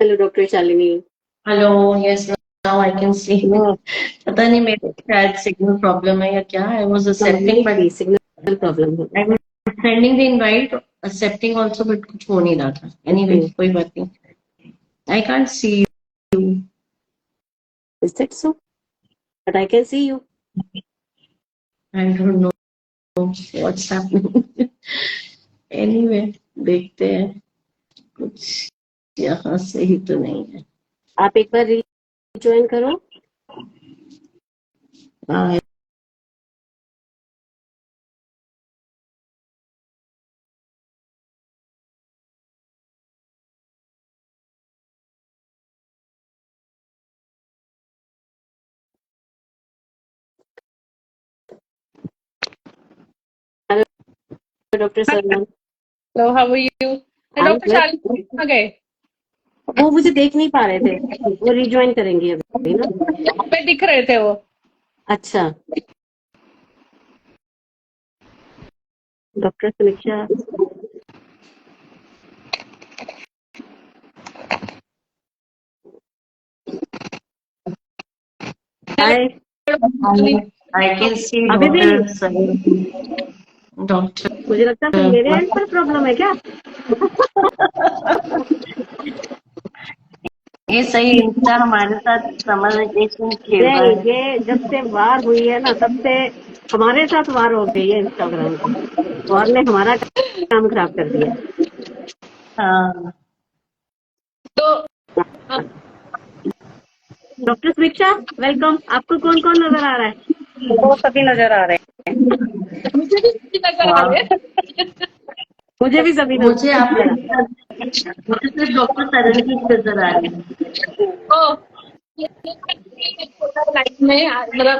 Hello doctor Shalini. Hello. Yes, now I can see. No, पता नहीं मेरे शायद सिग्नल प्रॉब्लम है या क्या। आई वाज एक्सेप्टिंग नहीं बट भी सिग्नल प्रॉब्लम आई होगा। Was sending the invite, accepting also, but कुछ हो नहीं रहा था। एनीवे कोई बात नहीं। I can't see you. Is that so? But I can see you. I don't know what's happening. Anyway देखते हैं। कुछ यहाँ से ही तो नहीं है। आप एक बार ज्वाइन करो। हाँ, hello doctor Salman. Hello, how are you? I am doctor Shalini कहाँ गए? वो मुझे देख नहीं पा रहे थे। वो रिज्वाइन करेंगे अभी ना। पे दिख रहे थे वो। अच्छा, डॉक्टर समीक्षा। हाय। आई कैन सी अभी भी डॉक्टर। डॉक्टर मुझे लगता है फिर मेरे एंड पर प्रॉब्लम है क्या? ये सही इंस्टा हमारे साथ समर वेकेशन खेल रहा नहीं, है। ये जब से वार हुई है ना तब से हमारे साथ वार हो गई है इंस्टाग्राम की। वार ने हमारा काम खराब कर दिया। हाँ, तो डॉक्टर समीक्षा, वेलकम। आपको कौन कौन नजर आ रहा है? वो सभी नजर आ रहे हैं। मुझे भी नजर आ वाह। रहे हैं। मुझे भी सभी मुझे नजर आ आपके रहा मुझे सिर्फ डॉक्टर तरन की नजर आ रही है। ओ, ये छोटा लाइफ में मतलब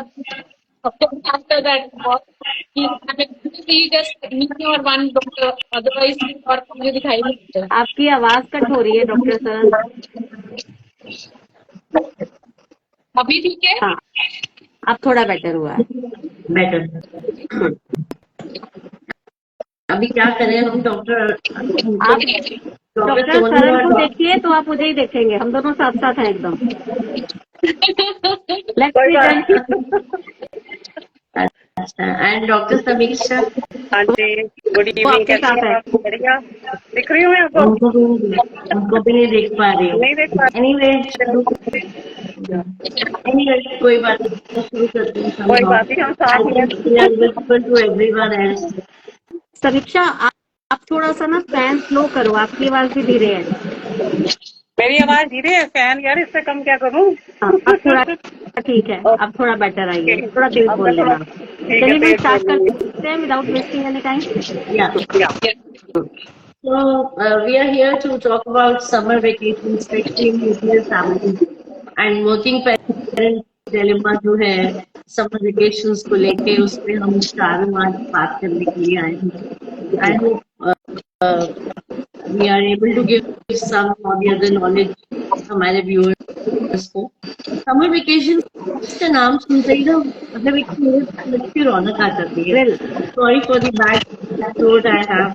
आफ्टर दैट जस्ट मी और वन डॉक्टर, अदरवाइज और मुझे दिखाई नहीं देता। है। आपकी आवाज कट हो रही है डॉक्टर सरन। अभी ठीक है? हाँ, अब थोड़ा बेटर हुआ है। बेटर। हम्म। अभी क्या करें हम डॉक्टर? आप डॉक्टर डॉक्टर सोनी सरन और को देखिए डॉक्टर। तो आप मुझे ही देखेंगे। हम दोनों साथ साथ हैं एकदम। लेट्स कोई बी डन। बात। अच्छा, एंड डॉक्टर समीक्षा। हाँ जी, गुड वो इवनिंग। आपके कैसी साथ हैं है। आप? बढ़िया दिख रही हूँ मैं आपको? उनको भी नहीं देख पा रही हूँ। नहीं देख पा एनीवे रही। एनीवे कोई बात नहीं, शुरू करते हैं कोई somehow. बात नहीं, हम I साथ ही हैं। think we are visible to everyone else. समीक्षा, आप थोड़ा सा ना फैन स्लो करो। आपकी आवाज भी धीरे है। मेरी आवाज धीरे है? फैन यार इससे कम क्या करूँ? हाँ, अब थोड़ा ठीक है। अब थोड़ा बेटर आई ओके, है। थोड़ा तेज अब बोल मैं थोड़ा लेना। ठीक है, चलिए फिर तेज स्टार्ट बोलूंगी। करते हैं without wasting any time. Yeah. या So we are here to talk about summer vacation, especially in nuclear families and working parent dilemma जो है समर वेकेशंस को लेके, उसपे हम चारों आज बात करने के लिए आए हैं। I hope we are able to give some or the other knowledge हमारे व्यूअर्स को। समर वेकेशन का नाम सुनते ही ना, मतलब एक मेरे अलग की रौनक आ जाती है। Well, sorry for the bad throat I have.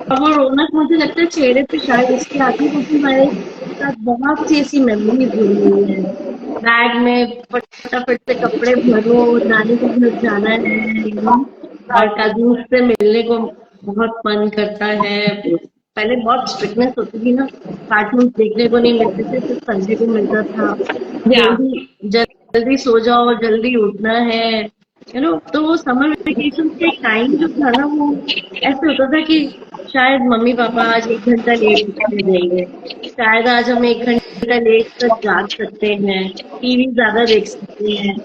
और वो रौनक मुझे लगता है चेहरे पे शायद इसलिए आती है क्योंकि हमारे साथ बहुत सी ऐसी मेमोरीज जुड़ी हुई है। बैग में फटाफट से कपड़े भरो, नानी के घर जाना है, और कजिन से मिलने को बहुत मन करता है। पहले बहुत स्ट्रिक्टनेस होती थी ना, कार्टून देखने को नहीं मिलते थे, सिर्फ संडे को मिलता था। जल्दी जल्दी सो जाओ, जल्दी उठना है, तो वो समर वेकेशन के टाइम जो था ना, वो ऐसे होता था कि शायद मम्मी पापा आज 1 घंटा लेट उठने देंगे, शायद आज हम 1 घंटा लेट तक जाग सकते हैं, टीवी ज्यादा देख सकते हैं,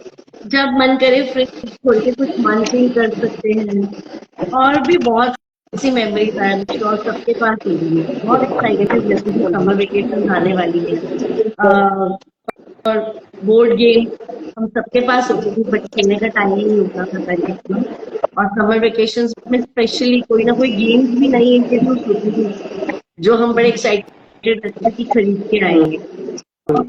जब मन करे फ्रिज खोल के कुछ मंचिंग कर सकते हैं। और भी बहुत सी मेमोरीज आई एम श्योर सबके पास होंगी। बहुत एक्साइटेड जैसे कि समर वेकेशन आने वाली है। और बोर्ड गेम हम सबके पास होती थी, बट खेलने का टाइम ही नहीं होता था पहले इतना। और समर वेकेशंस में स्पेशली कोई ना कोई गेम्स भी नई इंट्रोड्यूस होती थी जो हम बड़े एक्साइटेड रहते थे कि खरीद के आएंगे। और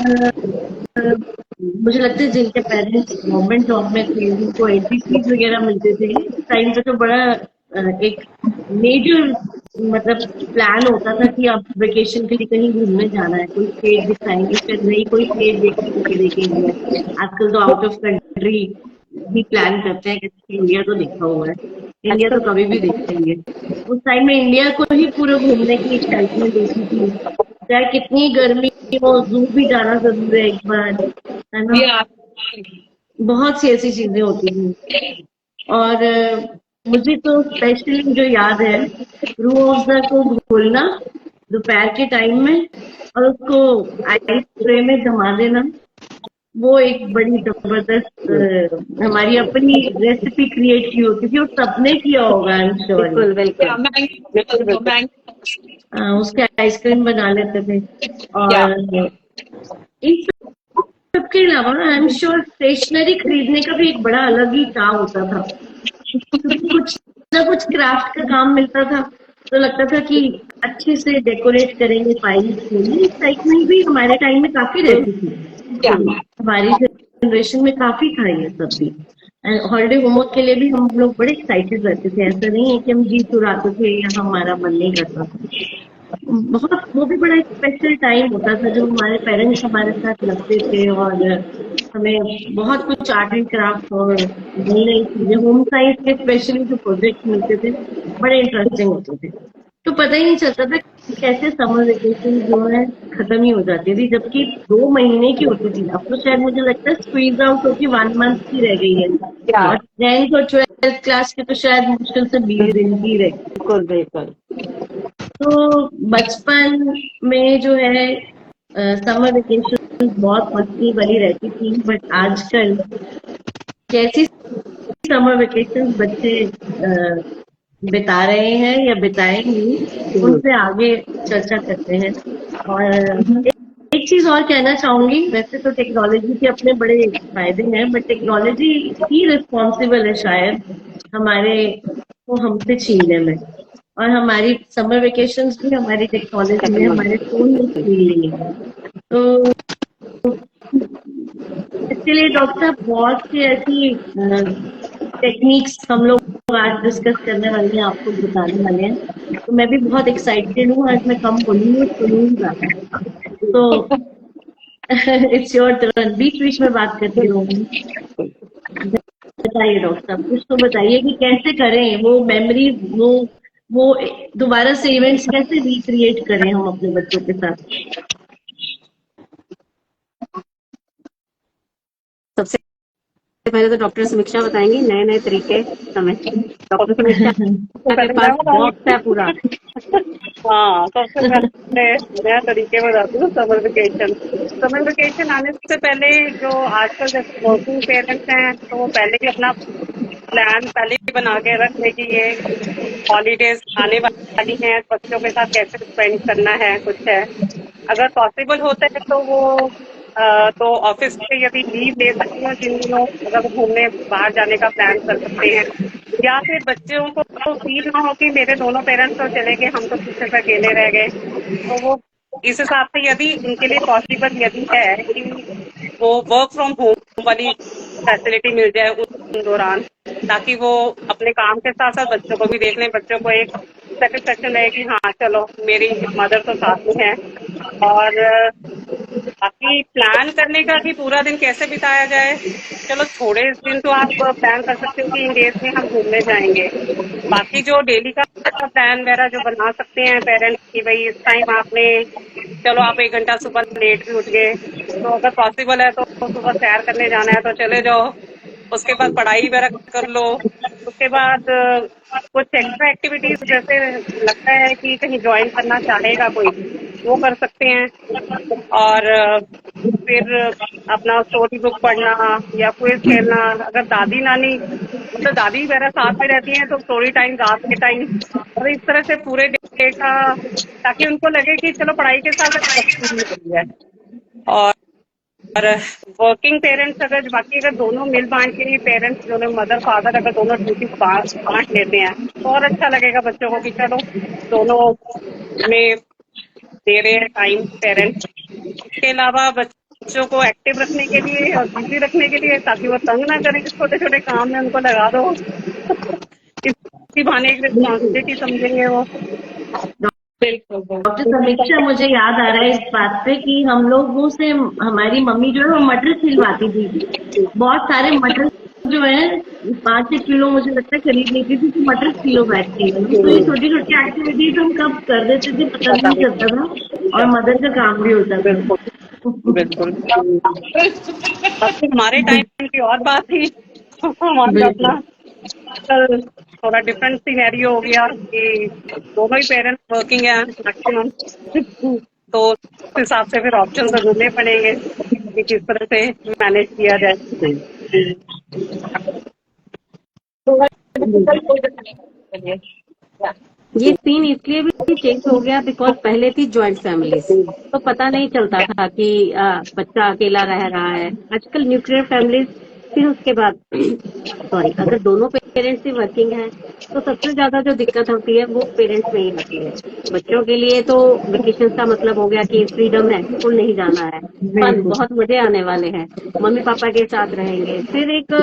मुझे लगता है जिनके पेरेंट्स गवर्नमेंट जॉब में थे, जिनको एनटीसीज वगैरह मिलते थे, इस टाइम पे तो बड़ा एक मेजर मतलब प्लान होता था कि अब वेकेशन के लिए कहीं घूमने जाना है, कोई स्टेट दिखाएंगे, फिर नहीं कोई स्टेट देखी तो चले गए। आजकल तो आउट ऑफ कंट्री भी प्लान करते हैं कि इंडिया तो देखा हुआ है, इंडिया तो आजकल कभी भी देखेंगे। उस टाइम में इंडिया को ही पूरा घूमने की एक्साइटमेंट होती थी, चाहे कितनी गर्मी हो, जू भी जाना जरूर है एक बार, है ना। ये आप बहुत सी ऐसी चीजें होती थी। और मुझे तो स्पेशली जो याद है, रूह अफ़ज़ा को घोलना दोपहर के टाइम में और उसको आइस ट्रे में जमा देना, वो एक बड़ी जबरदस्त हमारी अपनी रेसिपी क्रिएट की होती थी और सबने किया होगा, आई एम श्योर। बिल्कुल बिल्कुल उसके आइसक्रीम बना लेते थे। क्या और इन सबके अलावा आई एम श्योर स्टेशनरी खरीदने का भी एक बड़ा अलग ही चाव होता था, क्योंकि कुछ ना कुछ क्राफ्ट का काम मिलता था, तो लगता था कि अच्छे से डेकोरेट करेंगे फाइल्स को। ये एक्साइटमेंट भी हमारे टाइम में काफी रहती थी, क्या हमारी जनरेशन में काफी था ये सब भी। हॉलीडे होमवर्क के लिए भी हम लोग बड़े एक्साइटेड रहते थे, ऐसा नहीं है कि हम जी चुराते थे या हमारा मन नहीं करता था। बहुत वो भी बड़ा एक स्पेशल टाइम होता था जब हमारे पेरेंट्स हमारे साथ लगते थे और हमें बहुत कुछ आर्ट एंड क्राफ्ट और नई नई चीजें, होम साइंस के स्पेशली जो प्रोजेक्ट मिलते थे बड़े इंटरेस्टिंग होते थे। तो पता ही नहीं चलता था कैसे समर वेकेशन जो है खत्म ही हो जाती थी, जबकि 2 महीने की होती थी। अब तो शायद मुझे लगता है स्क्वीज आउट होकर 1 मंथ की रह गई है, क्या और 10th और 12th क्लास के तो शायद मुश्किल से 20 दिन की रह गई। बिल्कुल बिल्कुल। तो बचपन में जो है समर वेकेशन बहुत मस्ती भरी रहती थी, बट आजकल कैसी समर वेकेशन बच्चे बिता रहे हैं या बिताएंगी, उनसे आगे चर्चा करते हैं। और एक चीज और कहना चाहूंगी, वैसे तो टेक्नोलॉजी के अपने बड़े फायदे हैं, बट टेक्नोलॉजी ही रिस्पॉन्सिबल है शायद हमारे को हमसे छीनने में। और हमारी समर वेकेशंस भी हमारी टेक्नोलॉजी ने, हमारे फोन ने छीन ली है। तो इसके लिए डॉक्टर साहब बहुत सी ऐसी टेक्निक्स हम लोग आज डिस्कस करने वाले हैं, आपको बताने वाले हैं। तो मैं भी बहुत एक्साइटेड हूँ, आज मैं कम बोलूंगी और सुनूंगी ज्यादा। तो इट्स योर टर्न, बीच बीच में बात करती रहूंगी। बताइए डॉक्टर साहब, कुछ तो बताइए कि कैसे करें वो मेमोरी, वो दोबारा से इवेंट्स कैसे रिक्रिएट करें हम अपने बच्चों के साथ। सबसे पहले तो डॉक्टर समीक्षा बताएंगी नए नए तरीके समय। डॉक्टर समीक्षा के पास बॉक्स है पूरा। हाँ, सबसे पहले नया तरीके बताती हूँ। समर वेकेशन आने से पहले जो आजकल जैसे वर्किंग पेरेंट्स हैं, तो वो पहले भी अपना प्लान पहले ही बना के रख ले कि ये हॉलीडेज आने वाली हैं, बच्चों के साथ कैसे स्पेंड करना है, कुछ है। अगर पॉसिबल होता है तो वो तो ऑफिस से यदि लीव ले सकती हैं जिन दिनों, अगर घूमने बाहर जाने का प्लान कर सकते हैं, या फिर बच्चों को फील ना हो कि मेरे दोनों पेरेंट्स तो चले गए, हम तो पीछे से अकेले रह गए, तो वो इस हिसाब से यदि उनके लिए पॉसिबल यदि है कि वो वर्क फ्रॉम होम वाली फैसिलिटी मिल जाए उन दौरान, ताकि वो अपने काम के साथ साथ बच्चों को भी देख लें, बच्चों को एक सेटिस्फेक्शन रहे कि हाँ चलो मेरी मदर तो साथ में है। और बाकी प्लान करने का कि पूरा दिन कैसे बिताया जाए, चलो थोड़े दिन तो आप प्लान कर सकते हो कि इन डेज में हम घूमने जाएंगे। बाकी जो डेली का प्लान वगैरह जो बना सकते हैं पेरेंट्स की, भाई इस टाइम आपने, चलो आप 1 घंटा सुबह लेट भी उठ गए, तो अगर पॉसिबल है तो सुबह सैर करने जाना है तो चले जाओ, उसके बाद पढ़ाई वगैरह कर लो, उसके बाद कुछ एक्स्ट्रा एक्टिविटीज जैसे लगता है कि कहीं ज्वाइन करना चाहेगा कोई, वो कर सकते हैं। और फिर अपना स्टोरी बुक पढ़ना या क्विज खेलना, अगर दादी नानी मतलब दादी वगैरह साथ में रहती हैं तो स्टोरी टाइम रात के टाइम, और इस तरह से पूरे डे का, ताकि उनको लगे कि चलो पढ़ाई के साथ साथ मस्ती भी हो रही है। और वर्किंग पेरेंट्स अगर बाकी अगर दोनों मिल बांट के, पेरेंट्स दोनों मदर फादर अगर दोनों ड्यूटी बांट लेते हैं तो और अच्छा लगेगा बच्चों को कि चलो दोनों में दे रहे हैं टाइम पेरेंट्स। इसके अलावा बच्चों को एक्टिव रखने के लिए और बिजी रखने के लिए, ताकि वो तंग ना करें छोटे छोटे काम में उनको लगा दो। इसी बहाने एक रिस्पॉन्सिबिलिटी समझेंगे वो। बिल्कुल डॉक्टर समीक्षा, मुझे याद आ रहा है इस बात पे कि हम लोगों से हमारी मम्मी जो है वो मटर छिलवाती थी। बहुत सारे मटर जो है 5-6 किलो मुझे लगता है खरीद लेती थी, तो मटर किलो बैठती है। तो ये छोटी छोटी एक्टिविटीज हम कब कर देते थे पता भी नहीं चलता था, और मदर का काम भी होता था। बिल्कुल बिल्कुल। अब तो हमारे टाइम की और बात थी, हमारा अपना कल थोड़ा डिफरेंट सिनेरियो हो गया कि दोनों ही पेरेंट्स वर्किंग है मैक्सिमम, तो उस हिसाब से फिर ऑप्शन तो ढूंढने पड़ेंगे कि किस तरह से मैनेज किया जाए। ये सीन इसलिए भी चेंज हो गया बिकॉज पहले थी जॉइंट फैमिलीज, तो पता नहीं चलता था कि बच्चा अकेला रह रहा है। आजकल न्यूक्लियर फैमिलीज, फिर उसके बाद सॉरी, अगर दोनों पेरेंट्स ही वर्किंग है तो सबसे ज्यादा जो दिक्कत होती है वो पेरेंट्स में ही होती है। बच्चों के लिए तो वेकेशन का मतलब हो गया कि फ्रीडम है, स्कूल नहीं जाना है, फन, बहुत मजे आने वाले हैं, मम्मी पापा के साथ रहेंगे। फिर एक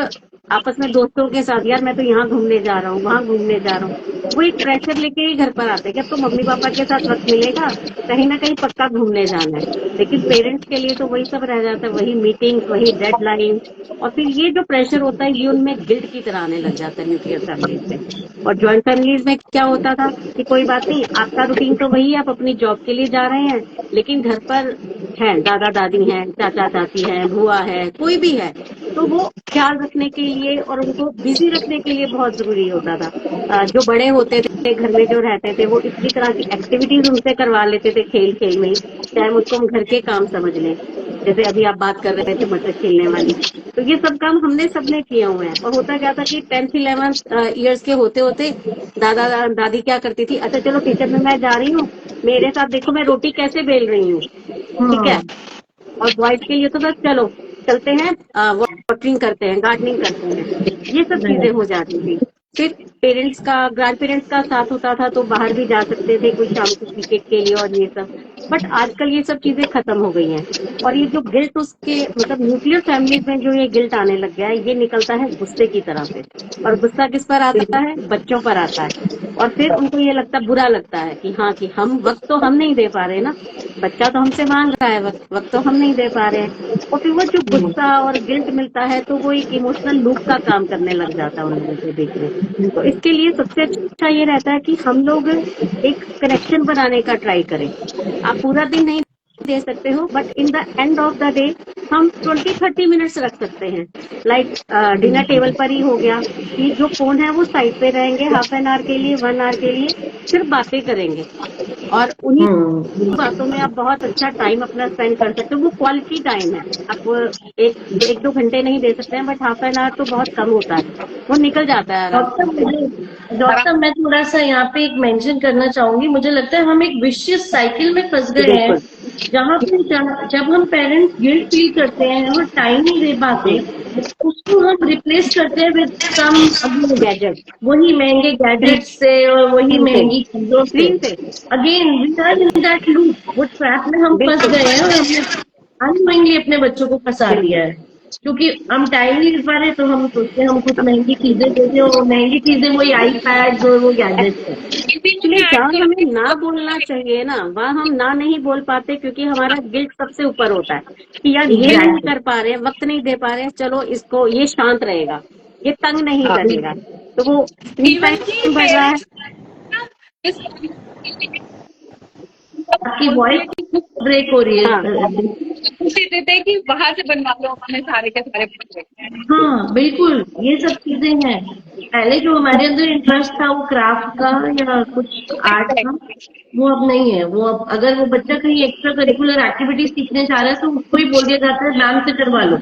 आपस में दोस्तों के साथ, यार मैं तो यहाँ घूमने जा रहा हूँ, वहां घूमने जा रहा हूँ, वो एक प्रेशर लेके ही घर पर आते हैं कि अब तो मम्मी पापा के साथ वक्त मिलेगा, कहीं ना कहीं पक्का घूमने जाना है। लेकिन पेरेंट्स के लिए तो वही सब रह जाता है, वही मीटिंग्स, वही डेडलाइन, और फिर ये जो प्रेशर होता है ये उनमें गिल्ट की तरह आने लग जाता है न्यूक्लियर फैमिलीज में। और जॉइंट फैमिलीज में क्या होता था कि कोई बात नहीं, आपका रूटीन तो वही है, आप अपनी जॉब के लिए जा रहे हैं, लेकिन घर पर हैं दादा दादी हैं, चाचा चाची हैं, बुआ है, कोई भी है, तो वो ख्याल रखने के लिए और उनको बिजी रखने के लिए बहुत जरूरी होता था। जो बड़े होते थे घर में जो रहते थे वो इतनी तरह की एक्टिविटीज उनसे करवा लेते थे खेल खेल में ही, चाहे उसको हम घर के काम समझ लें। जैसे अभी आप बात कर रहे थे मटर खेलने वाली, तो ये सब काम हमने सबने किए हुए हैं। और होता क्या था कि 10th-11th ईयर्स के होते होते दादा दादी क्या करती थी, अच्छा चलो किचन में मैं जा रही हूँ, मेरे साथ देखो मैं रोटी कैसे बेल रही हूँ, ठीक है। और बॉयज के लिए तो बस चलो चलते हैं, वाटरिंग करते हैं, गार्डनिंग करते हैं, ये सब चीजें हो जाती थी। फिर पेरेंट्स का, ग्रैंड पेरेंट्स का साथ होता था तो बाहर भी जा सकते थे कोई शाम को क्रिकेट के लिए और ये सब। बट आजकल ये सब चीजें खत्म हो गई हैं। और ये जो गिल्ट उसके मतलब न्यूक्लियर फैमिलीज में जो ये गिल्ट आने लग गया है, ये निकलता है गुस्से की तरह से। और गुस्सा किस पर आता है? बच्चों पर आता है। और फिर उनको ये लगता, बुरा लगता है कि हाँ, कि हम वक्त तो हम नहीं दे पा रहे ना, बच्चा तो हमसे मांग रहा है वक्त तो हम नहीं दे पा रहे हैं। और फिर वो जो गुस्सा और गिल्ट मिलता है तो वो एक इमोशनल लूप का काम करने लग जाता है उन लोगों के बीच में। तो इसके लिए सबसे अच्छा ये रहता है कि हम लोग एक कनेक्शन बनाने का ट्राई करें। आप पूरा दिन नहीं दे सकते हो, but in the end of the day हम 20-30 मिनट्स रख सकते हैं। लाइक डिनर टेबल पर ही हो गया कि जो फोन है वो साइड पे रहेंगे, हाफ एन आवर के लिए, 1 आवर के लिए सिर्फ बातें करेंगे। और उन्हीं बातों में आप बहुत अच्छा टाइम अपना स्पेंड कर सकते हो। वो क्वालिटी टाइम है। आप एक 2 घंटे नहीं दे सकते हैं, बट हाफ एन आवर तो बहुत कम होता है, वो निकल जाता है आराम से। डॉक्टर मैं थोड़ा सा यहाँ पे एक मेंशन करना चाहूंगी। मुझे लगता है हम एक विशियस साइकिल में फंस गए हैं, बिल्कुल जहाँ पे जब हम पेरेंट्स गिल्ट फील करते हैं और टाइम नहीं दे पाते, उसको हम रिप्लेस करते हैं विद सम गैजेट, वही महंगे गैजेट्स से और वही महंगी चीजों से। स्क्रीन से, again we are in that loop, वो ट्रैप में हम फंस बिल्कुल गए हैं और हमने अनवाइंडली अपने बच्चों को फंसा दिया है। क्योंकि हम टाइम नहीं दे पा रहे तो हम सोचते हैं हम कुछ महंगी चीजें देते, और महंगी चीजें वही आईपैड और वो गैजेट्स है। एक्चुअली जहाँ हमें ना बोलना चाहिए ना, वहाँ हम ना नहीं बोल पाते, क्योंकि हमारा गिल्ट सबसे ऊपर होता है कि यार ये नहीं कर पा रहे हैं, वक्त नहीं दे पा रहे हैं, चलो इसको, ये शांत रहेगा, ये तंग नहीं करेगा, तो वो स्क्रीन टाइम बढ़ रहा है। आपकी वॉइस ब्रेक हो रही हाँ है। देते हैं कि बाहर से बनवा लो अपने सारे के सारे प्रोजेक्ट। हाँ बिल्कुल, ये सब चीजें हैं। पहले जो हमारे अंदर इंटरेस्ट था वो क्राफ्ट का या कुछ आर्ट का, वो अब नहीं है। वो अब अगर वो बच्चा कहीं एक्स्ट्रा करिकुलर एक्टिविटी सीखने जा रहा है तो उसको ही बोल दिया जाता है मैम से करवा लो।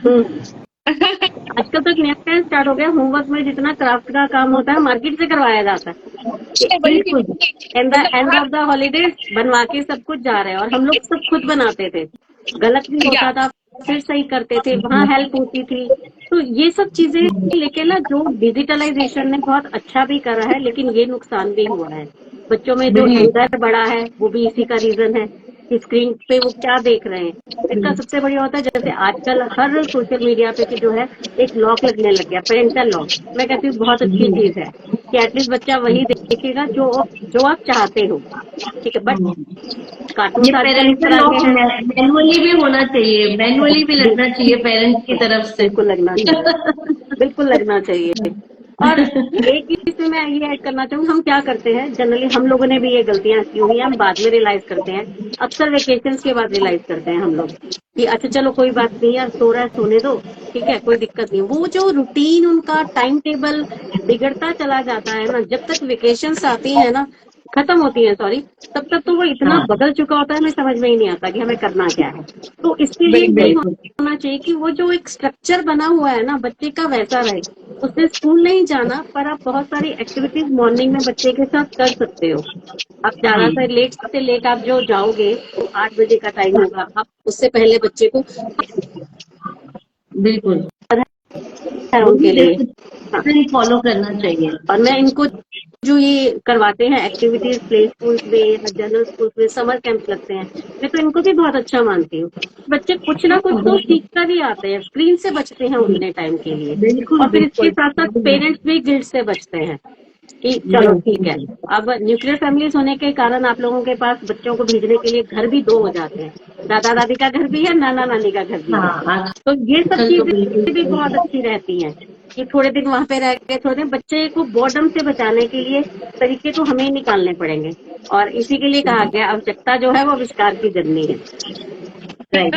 आजकल तो एक नया ट्रेंड स्टार्ट हो गया, होमवर्क में जितना क्राफ्ट का काम होता है मार्केट से करवाया जाता है। बिल्कुल and the end of the holidays बनवा के सब कुछ जा रहे हैं। और हम लोग सब खुद बनाते थे, गलत भी होता था फिर सही करते थे, वहाँ हेल्प होती थी। तो ये सब चीजें लेके ना, जो डिजिटलाइजेशन ने बहुत अच्छा भी करा है, लेकिन ये नुकसान भी हुआ है। बच्चों में जो एंगर बढ़ा है वो भी इसी का रीजन है कि स्क्रीन पे वो क्या देख रहे हैं। इसका सबसे बढ़िया होता है, जैसे आजकल हर सोशल मीडिया पे जो है एक लॉक लगने लग गया, पेरेंटल लॉक। मैं कहती हूँ बहुत अच्छी चीज है, कि एटलीस्ट बच्चा वही देखेगा जो आप चाहते हो, ठीक है। बट कार्टून ये आजकल इस पेरेंटल तरह लॉक के हैं, मैनुअली भी होना चाहिए, मैनुअली भी लगना चाहिए पेरेंट्स की तरफ से। बिल्कुल लगना चाहिए, बिल्कुल लगना चाहिए। और एक चीज में मैं ये ऐड करना चाहूँ, हम क्या करते हैं जनरली, हम लोगों ने भी ये गलतियां की हुई हैं, हम बाद में रियलाइज करते हैं, अक्सर वेकेशन के बाद रियलाइज करते हैं हम लोग कि अच्छा चलो कोई बात नहीं यार, सो रहा है सोने दो, ठीक है कोई दिक्कत नहीं। वो जो रूटीन उनका टाइम टेबल बिगड़ता चला जाता है ना, जब तक वेकेशंस आती है ना, खत्म होती है सॉरी, तब तक तो वो इतना हाँ बदल चुका होता है, हमें समझ में ही नहीं आता कि हमें करना क्या है। तो इसके लिए यही बिल्कुल। होना चाहिए कि वो जो एक स्ट्रक्चर बना हुआ है ना बच्चे का, वैसा रहे। उसने स्कूल नहीं जाना, पर आप बहुत सारी एक्टिविटीज मॉर्निंग में बच्चे के साथ कर सकते हो। आप ज्यादा से लेट आप जो जाओगे तो 8 बजे का टाइम होगा, आप उससे पहले बच्चे को बिल्कुल, है वो भी उनके लिए। हाँ, डिसिप्लिन फॉलो करना चाहिए। और मैं इनको जो ये करवाते हैं एक्टिविटीज प्ले स्कूल में या जनरल स्कूल में, समर कैंप लगते हैं, मैं तो इनको भी बहुत अच्छा मानती हूँ। बच्चे कुछ ना कुछ तो सीख कर ही आते हैं, स्क्रीन से बचते हैं उतने टाइम के लिए। बिल्कुल और फिर इसके बिल्कुल। साथ साथ पेरेंट्स भी गिल्ट से बचते हैं कि चलो ठीक है। अब न्यूक्लियर फैमिलीज होने के कारण आप लोगों के पास बच्चों को भेजने के लिए घर भी 2 हो जाते हैं, दादा दादी का घर भी है, नाना नानी का घर भी है। हाँ, तो ये सब आजकल तो बिल्कुल चीजें भी सही बहुत है। अच्छी रहती हैं कि थोड़े दिन वहां पे रह गए, थोड़े दिन बच्चे को बोर्डम से बचाने के लिए तरीके तो हमें ही निकालने पड़ेंगे। और इसी के लिए कहा गया आवश्यकता जो है वो आविष्कार की जननी है। राइट।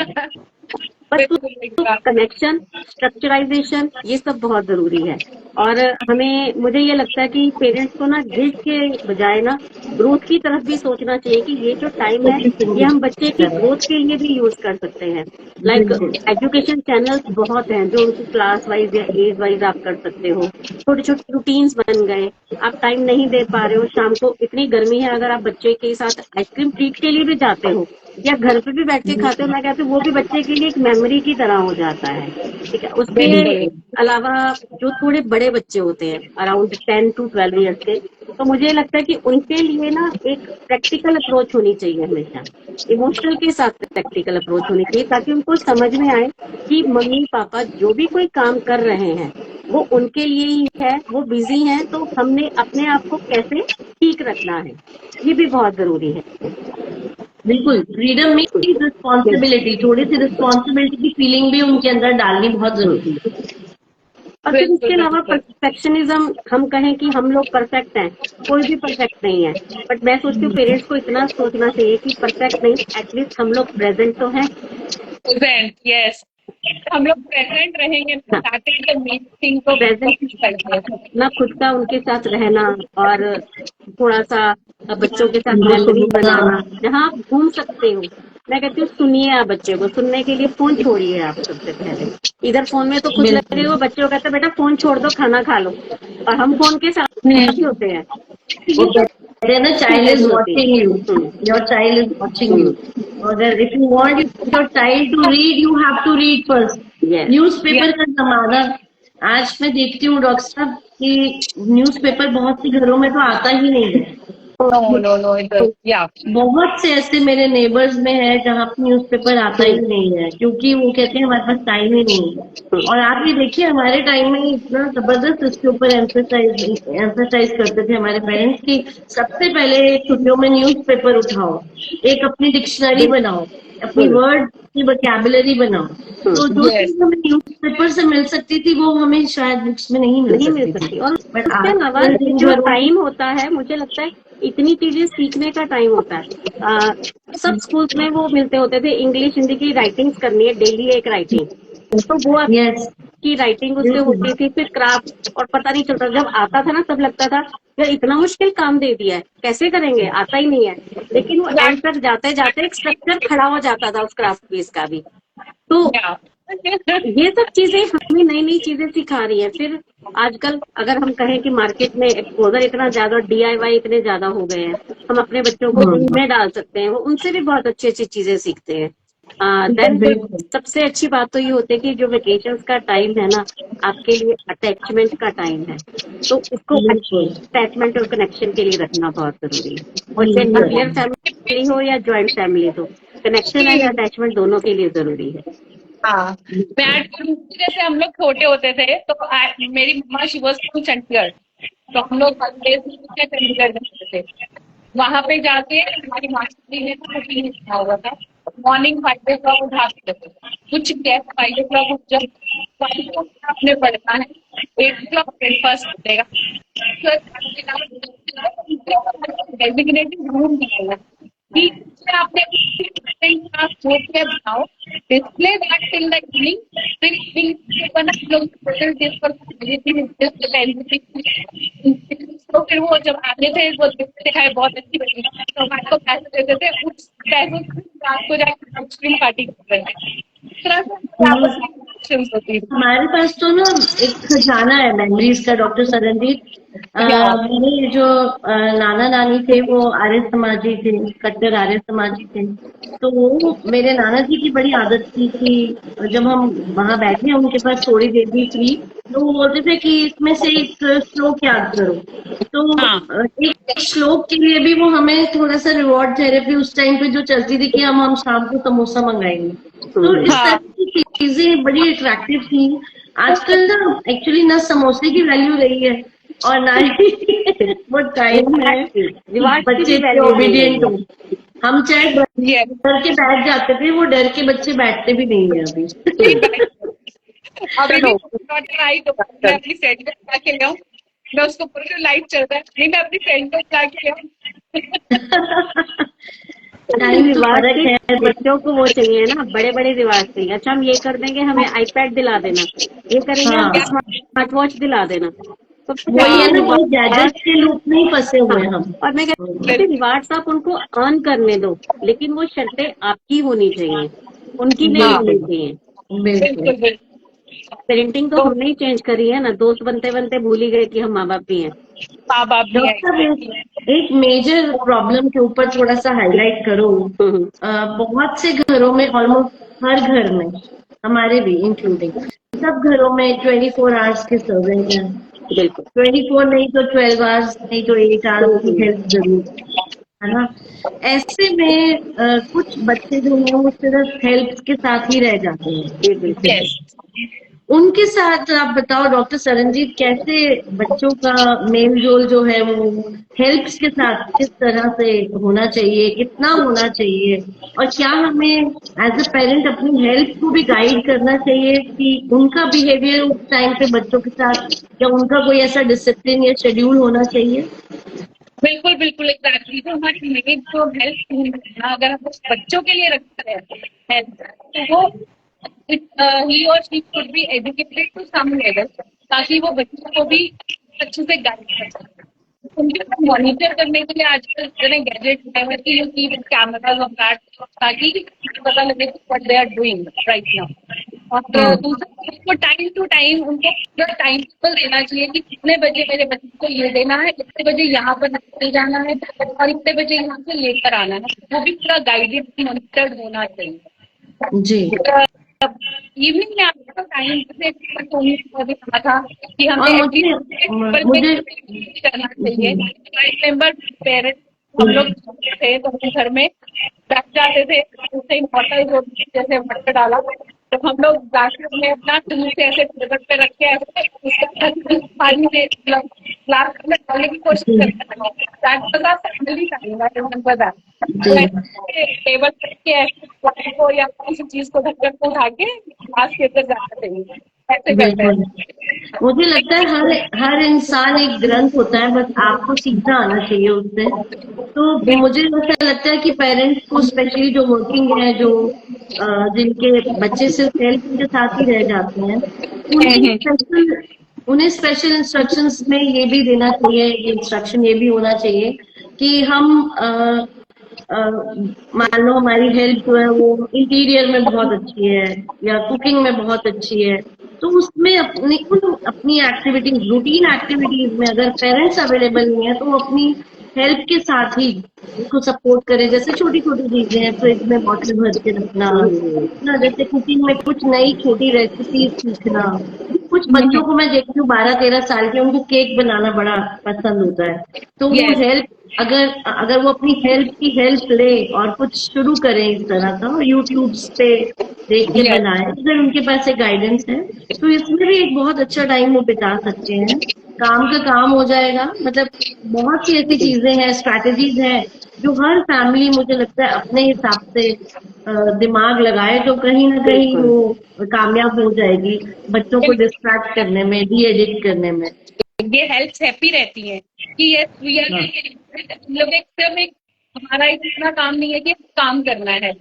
बस बिल्कुल कनेक्शन, स्ट्रक्चराइजेशन, ये सब बहुत जरूरी है। और हमें मुझे ये लगता है कि पेरेंट्स को ना गिल्ट के बजाय ना ग्रोथ की तरफ भी सोचना चाहिए कि ये जो टाइम है ये हम बच्चे की ग्रोथ के लिए भी यूज कर सकते हैं। लाइक बिल्कुल। एजुकेशन चैनल्स बहुत हैं जो उनकी क्लास वाइज या एज वाइज आप कर सकते हो। छोटे छोटे रूटीन्स बन गए, आप टाइम नहीं दे पा रहे हो, शाम को इतनी गर्मी है, अगर आप बच्चे के साथ आइसक्रीम ट्रीट के लिए भी जाते हो या घर पे भी बैठ के खाते हो, मैं कहती हूँ वो भी बच्चे के लिए एक मेमोरी की तरह हो जाता है, ठीक है। उसके बिल्कुल अलावा जो थोड़े बड़े बच्चे होते हैं अराउंड 10 to 12 ईयर्स के, तो मुझे लगता है कि उनके लिए ना एक प्रैक्टिकल अप्रोच होनी चाहिए हमेशा, इमोशनल के साथ प्रैक्टिकल अप्रोच होनी चाहिए, ताकि उनको समझ में आए कि मम्मी पापा जो भी कोई काम कर रहे हैं वो उनके लिए ही है, वो बिजी हैं, तो हमने अपने आप को कैसे ठीक रखना है, ये भी बहुत जरूरी है। बिल्कुल। फ्रीडम में रिस्पॉन्सिबिलिटी, थोड़ी सी रिस्पॉन्सिबिलिटी की फीलिंग भी उनके अंदर डालनी बहुत जरूरी है। और फिर इसके अलावा परफेक्शनिज्म, हम कहें कि हम लोग परफेक्ट हैं, कोई भी परफेक्ट नहीं है। बट मैं सोचती हूँ पेरेंट्स को इतना सोचना चाहिए कि परफेक्ट नहीं, एटलीस्ट हम लोग प्रेजेंट तो हैं। Present, yes. हम लोग प्रेजेंट रहेंगे ना, हाँ, that is the main thing, तो प्रेजेंट, कुछ करते हैं। अपना खुद का उनके साथ रहना, और थोड़ा सा बच्चों के साथ उनको मेमोरी सुनना। बनाना जहाँ आप घूम सकते हो। मैं कहती हूँ सुनिए, आप बच्चे को सुनने के लिए फोन छोड़िए आप सबसे पहले। इधर फोन में तो खुश लगे बिल्कुल। हो, बच्चे को कहते हैं बेटा फोन छोड़ दो खाना खा लो, और हम फोन के साथ ही होते हैं। तो वो ये सब कहते हैं ना, चाइल्ड चीजें इज भी होती वॉचिंग यू, हैं। Your child is watching you. Hmm, अगर if you want your child to read, you have to read first. Yes, newspaper का जमाना, आज मैं देखती हूँ डॉक्टर साहब कि न्यूज़पेपर बहुत सी घरों में तो आता ही नहीं है। नो नो नो, इधर या बहुत से ऐसे मेरे नेबर्स में है जहाँ पे न्यूज़पेपर आता ही नहीं है, क्योंकि वो कहते हैं हमारे पास टाइम ही नहीं है। और आप ये देखिए, हमारे टाइम में इतना जबरदस्त इसके ऊपर एम्फेसाइज करते थे हमारे पेरेंट्स की सबसे पहले छुट्टियों में न्यूज़पेपर उठाओ, एक अपनी डिक्शनरी बनाओ, अपनी बिल्कुल। वर्ड की वोकैबुलरी बनाओ। तो जो यस, चीज हमें न्यूज़पेपर से मिल सकती थी वो हमें शायद बुक्स में नहीं मिल नहीं मिल सकती थी। सकती। और बट उसके अलावा आजकल जिन जो घरों टाइम होता है, मुझे लगता है इतनी चीजें सीखने का टाइम होता है। सब स्कूल्स में वो मिलते होते थे, इंग्लिश हिंदी की राइटिंग्स करनी है डेली, एक राइटिंग, तो वो यस, की राइटिंग उससे बिल्कुल होती थी, फिर क्राफ्ट, और पता नहीं चलता, जब आता था ना तब लगता था यार इतना मुश्किल काम दे दिया है, कैसे करेंगे, आता ही नहीं है। लेकिन वो एंड तक जाते जाते एक स्ट्रक्चर खड़ा हो जाता था उस क्राफ्ट पीस का भी। तो या ये सब चीजें हमें नई नई चीजें सिखा रही है। फिर आजकल अगर हम कहें कि मार्केट में एक्सपोजर इतना ज्यादा, डीआईवाई इतने ज्यादा हो गए हैं, हम अपने बच्चों को उनमें डाल सकते हैं, वो उनसे भी बहुत अच्छी अच्छी चीजें सीखते हैं। देन बिल्कुल सबसे अच्छी बात तो ये होती है कि जो वेकेशंस का टाइम है ना, आपके लिए अटैचमेंट का टाइम है, तो इसको बिल्कुल। अटैचमेंट और कनेक्शन के लिए रखना बहुत जरूरी है। और चाहे बिल्कुल न्यूक्लियर फैमिली हो या ज्वाइंट फैमिली हो, कनेक्शन एंड अटैचमेंट दोनों के लिए जरूरी है। हाँ, मैं ऐड करूंगी, जैसे हम लोग छोटे होते थे तो मेरी मम्मा शी वाज फ्रॉम चंडीगढ़, तो हम लोग चंडीगढ़ जाते थे। वहां पे जाके हमारी मास्टर जी ने तो कुकिंग लिखा हुआ था। मॉर्निंग 5 o'clock उठाते थे, कुछ गेस्ट 5 o'clock उठ जब 5 o'clock आपने पढ़ना है, 8 o'clock ब्रेकफास्ट मिलेगा, डेजिग्नेटेड रूम मिलेगा कि इसमें आपने बनाओ, display that till the evening, फिर इवनिंग बना लोग टोटल डेज पर तो फिर वो जब आते थे वो देखते थे बहुत अच्छी बनी, तो हमारे को पैसे देते थे, उस पैसों से रात को जाकर आइसक्रीम पार्टी करते थे। इस तरह से आपस में connections होती थी। हमारे पास तो ना एक खजाना है मेमोरीज का, डॉक्टर सरनजीत। मेरे जो नाना नानी थे वो आर्य समाजी थे, कट्टर आर्य समाजी थे। तो वो मेरे नाना जी की बड़ी आदत थी कि जब हम वहां बैठे उनके पास थोड़ी देर भी फ्री, तो वो बोलते थे कि इसमें से एक श्लोक याद करो। तो एक श्लोक के लिए भी वो हमें थोड़ा सा रिवॉर्ड थेरेपी उस टाइम पे जो चलती थी कि हम शाम को समोसा मंगाएंगे। तो इस तरह की चीजें बड़ी अट्रैक्टिव थी। आजकल ना एक्चुअली ना समोसे की वैल्यू रही है और ना ही वो टाइम है कि बच्चे ओबीडियंट हो। हम चाहे डर के बैठ जाते थे, वो डर के बच्चे बैठते भी नहीं है अभी। अभी भी आई तो मैं अपनी फ्रेंड को बुला के लाऊं, मैं उसको पूरी लाइट चल रहा है, नहीं मैं अपनी फ्रेंड को बुला के लाऊं। रिवाज से बच्चों को वो चाहिए ना, बड़े बड़े रिवाज चाहिए। अच्छा हम ये कर देंगे, हमें आईपैड दिला देना, ये करेंगे हमें स्मार्ट वॉच दिला देना। तो वही है ना, वो गैजेट के लूप में ही फंसे हुए हैं हम। और मैं कहती हूँ रिवार्ड्स आप उनको अर्न करने दो, लेकिन वो शर्तें आपकी होनी चाहिए, उनकी नहीं होनी चाहिए। बिल्कुल। पेरेंटिंग तो हमने ही चेंज करी है ना, दोस्त बनते बनते भूल ही गए कि हम माँ बाप भी हैं। माँ बाप भी डॉक्टर एक मेजर प्रॉब्लम के ऊपर थोड़ा सा हाईलाइट करो। बहुत से घरों में, ऑलमोस्ट हर घर में, हमारे भी इंक्लूडिंग, सब घरों में 24 आवर्स के सर्वेंट हैं। बिल्कुल 24 नहीं तो 12 आवर्स, नहीं तो 8 आवर्स की हेल्प जरूर है ना। ऐसे में कुछ बच्चे जो हैं वो सिर्फ हेल्प के साथ ही रह जाते हैं। उनके साथ आप बताओ डॉक्टर सरनजीत, कैसे बच्चों का मेल जोल जो है वो हेल्प्स के साथ किस तरह से होना चाहिए, कितना होना चाहिए, और क्या हमें एज अ पेरेंट अपनी हेल्प को भी गाइड करना चाहिए कि उनका बिहेवियर उस टाइम पे बच्चों के साथ, या उनका कोई ऐसा डिसिप्लिन या शेड्यूल होना चाहिए? बिल्कुल बिल्कुल एग्जैक्टली। तो हमारी मेन जो हेल्थ अगर हम उस बच्चों के लिए रखते हैं तो वो ही और she should be educated to some level, ताकि वो बच्चों को भी अच्छे से गाइड कर सके। उनके मॉनिटर करने के लिए आजकल इतने गैजेट है कि you keep cameras off that, ताकि पता लगे what they are doing right now. और दूसरा उनको टाइम टू टाइम उनको पूरा टाइम टेबल देना चाहिए कि कितने बजे मेरे बच्चे को ये देना है, कितने बजे यहाँ पर निकल जाना है और इतने बजे यहाँ से लेकर आना है। वो भी पूरा गाइडेड मॉनिटर्ड होना चाहिए जी। इवनिंग में आपका टाइम से कहा था कि हमें मुझे करना चाहिए। आई रिमेम्बर पेरेंट्स, हम लोग थे तो हम घर में बैठ जाते थे, उससे इम्पोर्टेंट जैसे मटर डाला तो हम लोग जाके में अपना दूध से ऐसे टेबल पे रख के ऐसे पानी में ग्लास में डालने की कोशिश करते थे। टेबल के ऐसे को या किसी चीज को ढक्कन को उठा के ग्लास के अंदर जाना चाहिए, ऐसे करते हैं। मुझे लगता है हर इंसान एक ग्रंथ होता है, बस आपको सीखना आना चाहिए उससे। तो मुझे ऐसा लगता है कि पेरेंट्स को, स्पेशली जो वर्किंग है, जो जिनके बच्चे सिर्फ हेल्थ के साथ ही रह जाते हैं, उन्हें स्पेशल इंस्ट्रक्शंस में ये भी देना चाहिए, ये इंस्ट्रक्शन ये भी होना चाहिए कि हम मान लो हमारी हेल्थ जो है वो इंटीरियर में बहुत अच्छी है या कुकिंग में बहुत अच्छी है, तो उसमें अपनी एक्टिविटीज, रूटीन एक्टिविटीज में अगर पेरेंट्स अवेलेबल नहीं है तो वो अपनी हेल्प के साथ ही उसको सपोर्ट करें। जैसे छोटी छोटी चीजें हैं, फ्रिज में बॉटल भर के रखना ना, जैसे कुकिंग में कुछ नई छोटी रेसिपी सीखना। कुछ बच्चों को मैं देखती हूँ 12-13 साल के, उनको केक बनाना बड़ा पसंद होता है। तो वो हेल्प, अगर वो अपनी हेल्प की हेल्प ले और कुछ शुरू करें इस तरह का, यूट्यूब पे देख के बनाए, अगर उनके पास एक गाइडेंस है तो इसमें भी एक बहुत अच्छा टाइम वो बिता सकते हैं। काम का काम हो जाएगा। मतलब बहुत सी ऐसी चीजें हैं, स्ट्रैटेजीज हैं जो हर फैमिली मुझे लगता है अपने हिसाब से दिमाग लगाए तो कहीं ना कहीं बिल्कुल वो कामयाब हो जाएगी बच्चों को डिस्ट्रैक्ट करने में, डी एडिक्ट करने में। ये हेल्थ हैप्पी रहती है कि यस वी आर हाँ, हम लोग एक हमारा इतना काम नहीं है कि काम करना है,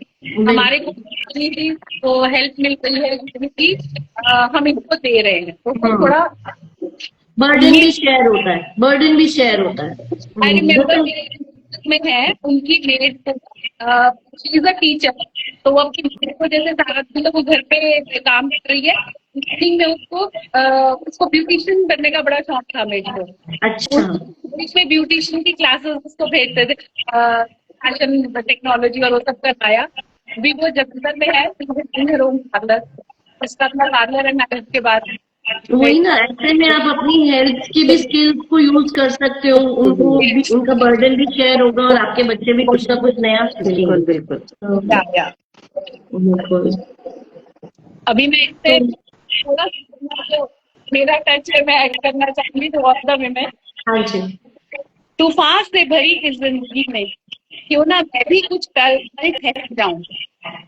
हमारे को जितनी भी तो हेल्प मिल रही है, जितनी भी हम इनको दे रहे हैं, तो वो थोड़ा बर्डन भी शेयर होता है, बर्डन भी शेयर होता है। आई रिमेम्बर जैसे में है उनकी made she is a teacher, तो वो अपनी मेड को जैसे सारा दिन तो वो घर पे काम कर रही है, इवनिंग में उसको ब्यूटिशियन बनने का बड़ा शौक था मेड को। अच्छा, बीच में ब्यूटिशियन की क्लासेस उसको भेजते थे, फैशन टेक्नोलॉजी और वो सब करवाया। अभी वो जलंधर में है होम पार्लर, उसका अपना पार्लर है मैरिज के बाद। वही ना, ऐसे में आप अपनी हेल्थ की भी स्किल्स को यूज कर सकते हो, उनको भी, उनका बर्डन भी शेयर होगा और आपके बच्चे भी कुछ ना कुछ नया बिल्कुल सीखेंगे। बिल्कुल। तो या बिल्कुल। अभी मैं इससे थोड़ा तो मेरा टच है, मैं ऐड करना चाहूंगी तो ऑफ द वे में हाँ जी। तूफान से भरी इस जिंदगी में क्यों ना मैं भी कुछ कर ठहर जाऊं,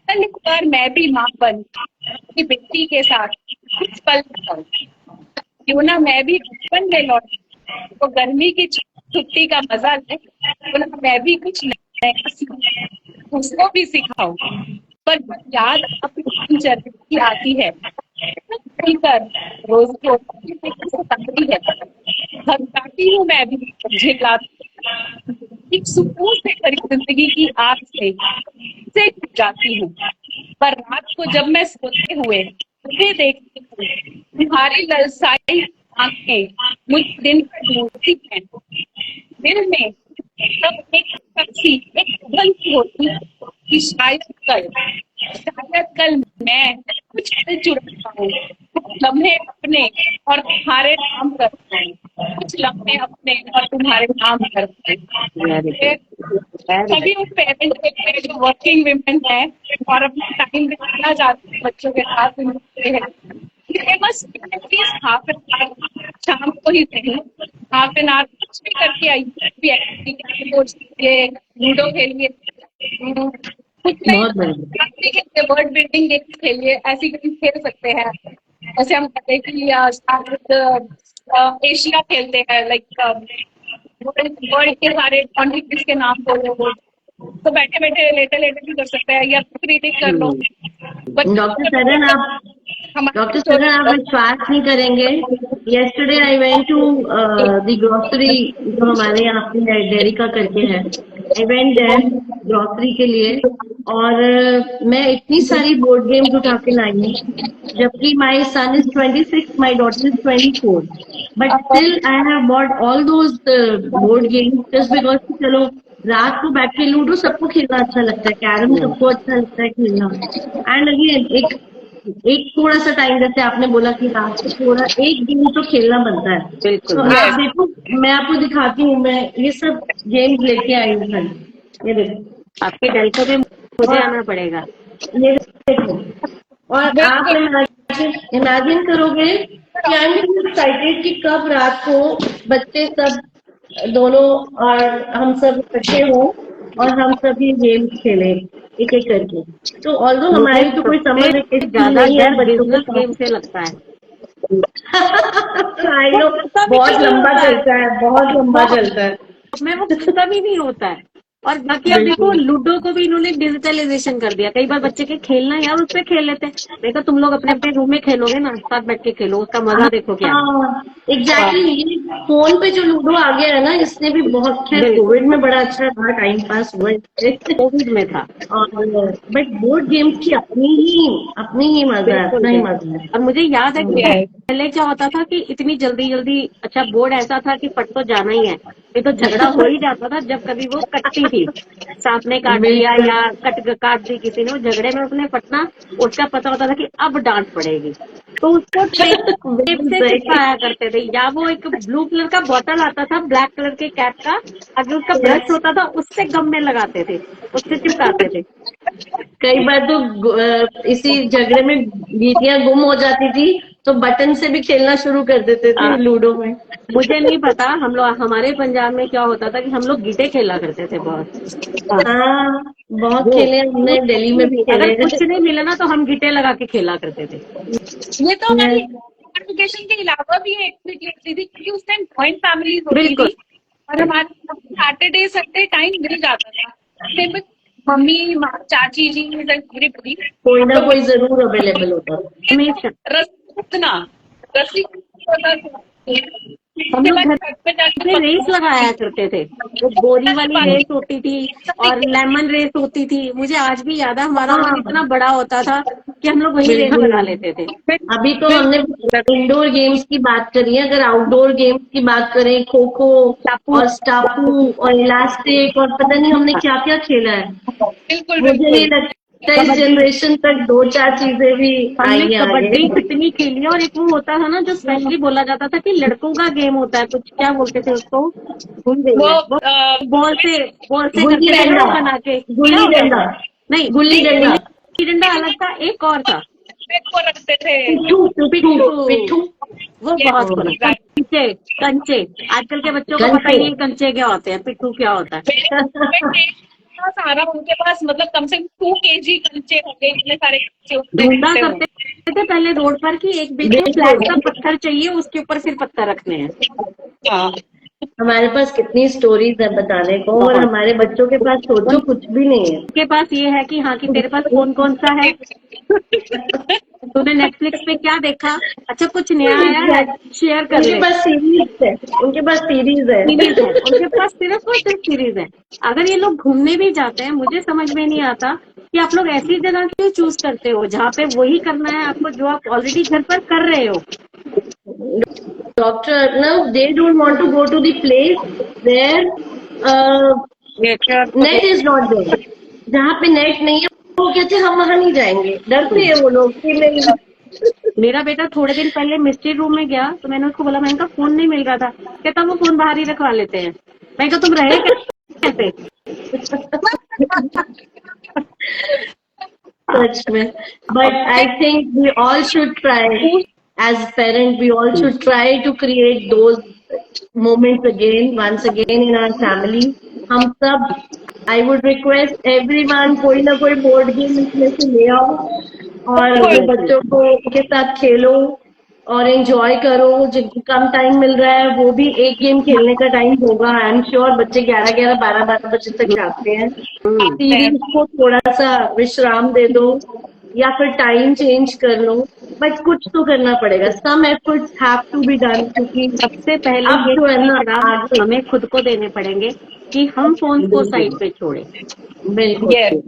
कल एक बार मैं भी माँ बन अपनी बेटी के साथ कुछ पल बिताऊं, क्यों ना मैं भी बचपन में लौट तो गर्मी की छुट्टी का मजा ले, क्यों ना मैं भी कुछ नया सीखूं, उसको भी सिखाऊं। पर जब याद अपनी दिनचर्या की आती है खुलकर रोज को सताती है, घबराती हूँ मैं भी झिल्लाती, एक सुकून से भरी जिंदगी की आग से जाती हूँ। पर रात को जब मैं सोते हुए तुझे देखती हूँ, तुम्हारी ललसाई आंखें मुझ दिन पर ढूंढती हैं, दिल में तब एक पक्षी एक उड़न सी होती है कि शायद कल मैं कुछ पल चुरा हूँ, कुछ लम्हे अपने और तुम्हारे नाम कर पाऊँ, कुछ लम्हे अपने और तुम्हारे नाम कर वेरी पाऊँ। गुड सभी उन पेरेंट्स जो वर्किंग विमेन है और अपना टाइम बिताना चाहते हैं बच्चों के साथ मिलते हैं, ये बस एटलीस्ट हाफ एन आवर शाम को ही सही, हाफ एन आवर कुछ भी करके आइए, एक्टिविटी लूडो खेलिए, कुछ बहुत नहीं बढ़िया। वर्ड बिल्डिंग गेम खेलिए, ऐसी गेम खेल सकते हैं। जैसे हम कहते हैं कि एशिया खेलते हैं, लाइक वर्ल्ड के सारे कॉन्ट्रीज के नाम बोलो, तो बैठे बैठे लेटे लेटे भी कर सकते हैं, या रीडिंग कर लो। डॉक्टर सरन आप विश्वास नहीं करेंगे, yesterday I went to the grocery, जो हमारे यहाँ पे डेयरी का करके है, I went there ग्रोसरी के लिए, और मैं इतनी सारी बोर्ड गेम्स उठा के लाई हूँ, जबकि my son is 26, my daughter is 24, but still I have bought all those board games just because चलो रात को बैठ के लूडो सबको खेलना अच्छा लगता है, कैरम सबको अच्छा लगता है खेलना, एंड अगेन एक थोड़ा सा टाइम, जैसे आपने बोला कि रात को थोड़ा एक गेम तो खेलना बनता है। बिल्कुल। तो आप देखो, मैं आपको दिखाती हूँ, मैं ये सब गेम्स लेके आई हूँ, ये देखो आपके डल को भी मुझे आना पड़ेगा। ये देखो, और आप इमेजिन करोगे कि आई एम एक्साइटेड कि कब रात को बच्चे सब दोनों और हम सब इकट्ठे हों और हम सब ये गेम खेलें एक एक करके। तो ऑल्दो हमारी तो कोई समझ ज्यादा नहीं है डर बच्चों बिजनेस को, गेम से लगता है। आई नो बहुत लंबा चलता है, बहुत लंबा चलता है, में वो खत्म ही नहीं होता है। और बाकी अब देखो लूडो को भी इन्होंने डिजिटलाइजेशन कर दिया, कई बार बच्चे के खेलना यार उस पर खेल लेते हैं, देखो तुम लोग अपने अपने रूम में खेलोगे ना, साथ बैठ के खेलो, उसका मजा देखो क्या। एग्जैक्टली ये फोन पे जो लूडो आ गया है ना, इसने भी बहुत, खैर कोविड में बड़ा अच्छा था, टाइम पास हुआ, कोविड में था, बट बोर्ड गेम्स की अपनी ही मजा है, अपना ही मजा है। और मुझे याद है कि पहले क्या होता था कि इतनी जल्दी जल्दी, अच्छा बोर्ड ऐसा था कि पट तो जाना ही है, ये तो झगड़ा हो ही जाता था जब कभी वो कटती थी, सांप ने काट दिया या काट दी किसी ने, वो झगड़े में उसने फटना, उसका पता होता था कि अब डांट पड़ेगी, तो उसको टेप से चिपकाया करते थे, या वो एक ब्लू कलर का बॉटल आता था ब्लैक कलर के कैप का, अगर उसका ब्रश होता था उससे गम में लगाते थे, उससे चिपकाते थे। कई बार तो इसी झगड़े में गीटियां गुम हो जाती थी, तो बटन से भी खेलना शुरू कर देते थे लूडो में। मुझे नहीं पता, हम लोग हमारे पंजाब में क्या होता था कि हम लोग गीटे खेला करते थे बहुत। हाँ, बहुत वो खेले हमने, दिल्ली में भी अगर खेले। कुछ नहीं मिला ना तो हम गीटे लगा के खेला करते थे। ये तो हमारी एजुकेशन के अलावा भी एक ट्रिक लगती थी, क्योंकि उस टाइम जॉइंट फैमिलीज होती बिल्कुल। थी और हमारे सैटरडे संडे टाइम मिल जाता था। दिन में मम्मी चाची जी एवरीबॉडी कोई ना कोई जरूर अवेलेबल होता था। हमेशा रस्सी होता था। हम लोग घर छत पे जाके में रेस लगाया करते थे। वो बोरी वाली रेस होती थी और लेमन रेस होती थी। मुझे आज भी याद है, हमारा हाँ। मन इतना बड़ा होता था कि हम लोग वही रेस बिल्कुल। लगा लेते थे। अभी तो हमने इंडोर गेम्स की बात करी है, अगर आउटडोर गेम्स की बात करें, खो खो टापू और स्टापू और इलास्टिक और पता नहीं हमने क्या क्या खेला है। बिल्कुल मुझे नहीं लगता इस जनरेशन तक 2-4 चीजें भी आई हमने हैं कबड्डी आगे। कितनी खेली है। और एक वो होता था ना जो स्पेशली बोला जाता था कि लड़कों का गेम होता है, कुछ क्या बोलते थे उसको, भूल गई मैं। वो बॉल से गुल्ली करते थे डंडा, ना बना के। गुल्ली डंडा, नहीं, गुल्ली डंडा, गुल्ली डंडा अलग था, एक और था को रखते थे। पिट्ठू, पिट्ठू, पिट्ठू। वो बहुत बड़ा। कंचे कंचे आजकल के बच्चों को पता ही नहीं कंचे क्या होते हैं, पिट्ठू क्या होता है। सारा उनके पास मतलब कम से कम 2 kg कंचे होंगे, इतने सारे कंचे ढूंढा करते थे पहले रोड पर कि एक बिल्कुल फ्लैट का पत्थर चाहिए, उसके ऊपर फिर पत्थर रखने हैं। हमारे पास कितनी स्टोरीज है बताने को, और बहुत। हमारे बच्चों के पास सोचो कुछ भी नहीं है। उनके पास ये है कि हाँ कि तेरे पास कौन कौन सा है, तूने नेटफ्लिक्स पे क्या देखा, अच्छा कुछ नया आया है शेयर कर उनके ले। पास सीरीज है, उनके पास सीरीज है। सीरीज है उनके पास, सिर्फ और सिर्फ सीरीज है। अगर ये लोग घूमने भी जाते हैं, मुझे समझ में नहीं आता कि आप लोग ऐसी जगह क्यों चूज करते हो जहाँ पे वही करना है आपको जो आप ऑलरेडी घर पर कर रहे हो। Doctor no, they don't want to go to the place where net is not there. जहाँ पे नेट नहीं है वो कहते हम वहां नहीं जाएंगे, डरते हैं वो लोग कि नहीं। मेरा बेटा थोड़े दिन पहले मिस्ट्री रूम में गया तो मैंने उसको बोला, मैंने कहा फोन नहीं मिल रहा था, कहता वो फोन बाहर ही रखवा लेते हैं। मैं कहा तुम रहे कैसे? सच में। But I think we all should try as parent, we all should try to create those moments again, once again in our family. हम सब, I would request everyone, कोई ना कोई बोर्ड गेम इसमें से ले आओ और अपने बच्चों को के साथ खेलो और एंजॉय करो। जिनको कम टाइम मिल रहा है वो भी एक गेम खेलने का टाइम होगा। आई एम श्योर बच्चे 11-11, 12-12 बजे तक जागते हैं। सीरीज को थोड़ा सा विश्राम दे दो या फिर टाइम चेंज कर लो, बट कुछ तो करना पड़ेगा। Some efforts have to be done, क्योंकि सबसे पहले अब ये जो है ना आगे हमें खुद को देने पड़ेंगे कि हम फोन को साइड पे छोड़े। बिल्कुल।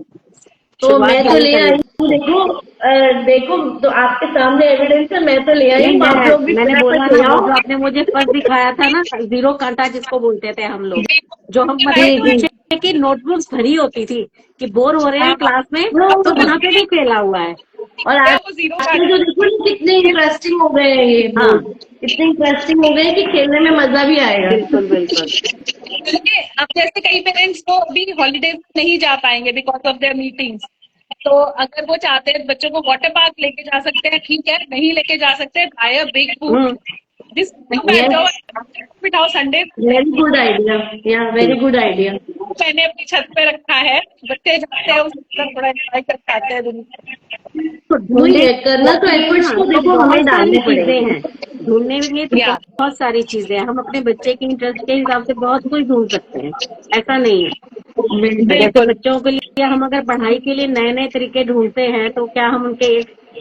तो मैं तो ले आई हूँ, देखो तो आपके सामने एविडेंस है, मैं तो ले आई हूँ। आप लोग भी मैंने बोला ले ना, आओ। वो जो आपने मुझे फर्स्ट दिखाया था ना, 0 कांटा जिसको बोलते थे हम लोग, जो हम जी, बच्चे की नोटबुक्स भरी होती थी कि बोर हो रहे हैं क्लास में तो वहाँ पे भी फैला हुआ है। और आज जो देखो कितने इंटरेस्टिंग हो गए हैं ये बोर्ड, इतने इंटरेस्टिंग हो गए हैं कि खेलने में मजा भी आएगा। बिल्कुल बिल्कुल। क्योंकि अब जैसे कई पेरेंट्स तो अभी हॉलीडे नहीं जा पाएंगे बिकॉज ऑफ देयर मीटिंग्स, तो अगर वो चाहते हैं बच्चों को वाटर पार्क लेके जा सकते हैं, ठीक है। नहीं लेके जा सकते, buy a big book, this बिठाओ संडे। वेरी गुड आइडिया, या वेरी गुड आइडिया। मैंने अपनी छत पे रखा है, बच्चे जाते हैं उसका थोड़ा एंजॉय कर पाते हैं। करना तो एफर्ट्स तो देखो हमें डालने पड़ेंगे। ढूंढने में तो बहुत सारी चीजें हैं। हम अपने बच्चे के इंटरेस्ट के हिसाब से बहुत कुछ ढूंढ सकते हैं, ऐसा नहीं है। जैसे बच्चों के लिए हम अगर पढ़ाई के लिए नए नए तरीके ढूंढते हैं तो क्या हम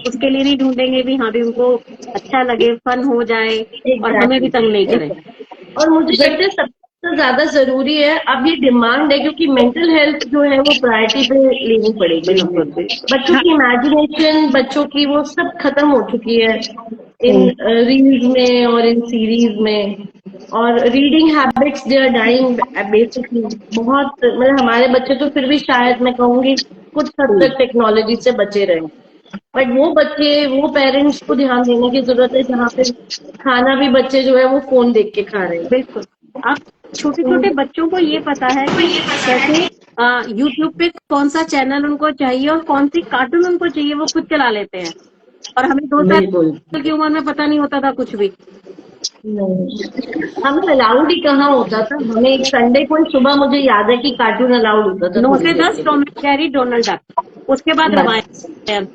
उसके लिए नहीं ढूंढेंगे भी, हाँ भी उनको अच्छा लगे, फन हो जाए और हमें भी तंग नहीं करें। और मुझे लगता है सबसे ज्यादा जरूरी है अब ये डिमांड है, क्योंकि मेंटल हेल्थ जो है वो प्रायोरिटी पे लेनी पड़ेगी। बच्चों की इमेजिनेशन, बच्चों की वो सब खत्म हो चुकी है इन रील्स में और इन सीरीज में। और reading habits they are dying basically. बहुत मतलब हमारे बच्चे तो फिर भी शायद मैं कहूँगी कुछ हद तक टेक्नोलॉजी से बचे रहे, बट वो बच्चे, वो पेरेंट्स को ध्यान देने की जरूरत है जहाँ पे खाना भी बच्चे जो है वो फोन देख के खा रहे हैं। बिल्कुल। अब छोटे छोटे बच्चों को ये पता है कि कैसे यूट्यूब पे कौन सा चैनल उनको चाहिए और कौन सी कार्टून उनको चाहिए, वो खुद चला लेते हैं। और हमें 2 साल बिल्कुल की उम्र में पता नहीं होता था कुछ भी। नहीं, हमें अलाउड ही कहाँ होता था। हमें एक संडे को ही सुबह मुझे याद है कि कार्टून अलाउड होता था 9 थोड़ी से देर 10 के टॉम लिए। एंड जेरी, डोनाल्ड डक, उसके बाद बस रामायण,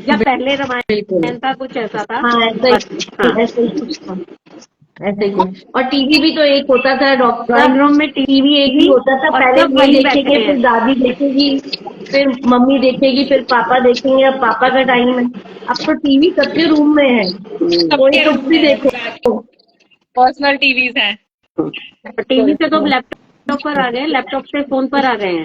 या पहले बिल्कुल। रामायण था, कुछ ऐसा था। हाँ बस हाँ, ऐसे ही कुछ था। ऐसे ही कुछ। और टीवी भी तो एक होता था डॉक्टर ड्राइंग साहब। रूम में टीवी एक ही टीवी होता था, और पहले सब ये वहीं बैठे देखेंगे, हैं। फिर दादी देखेगी, फिर मम्मी देखेगी, फिर पापा देखेंगे। अब पापा का टाइम है। अब तो टीवी सबके रूम में है, कोई सबके कुछ रूम भी में देखो। पर्सनल टीवीज हैं। टीवी से तो लैपटॉप पर आ गए, लैपटॉप से फोन पर आ गए हैं।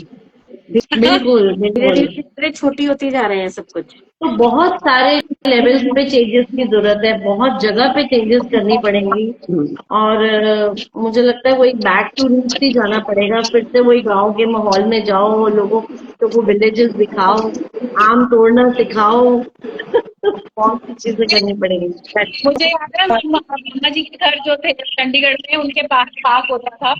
बिल्कुल धीरे बिल्कुल। धीरे छोटी होती जा रहे हैं सब कुछ। तो बहुत सारे लेवल्स पे चेंजेस की जरूरत है, बहुत जगह पे चेंजेस करनी पड़ेंगी। और मुझे लगता है वो एक बैक टू रूट्स ही जाना पड़ेगा। फिर से वही गांव के माहौल में जाओ, लोगों को विलेजेस दिखाओ, आम तोड़ना सिखाओ। बहुत सी चीजें करनी पड़ेगी। मुझे याद है मामा जी के घर जो थे चंडीगढ़ में, उनके पास पार्क होता था,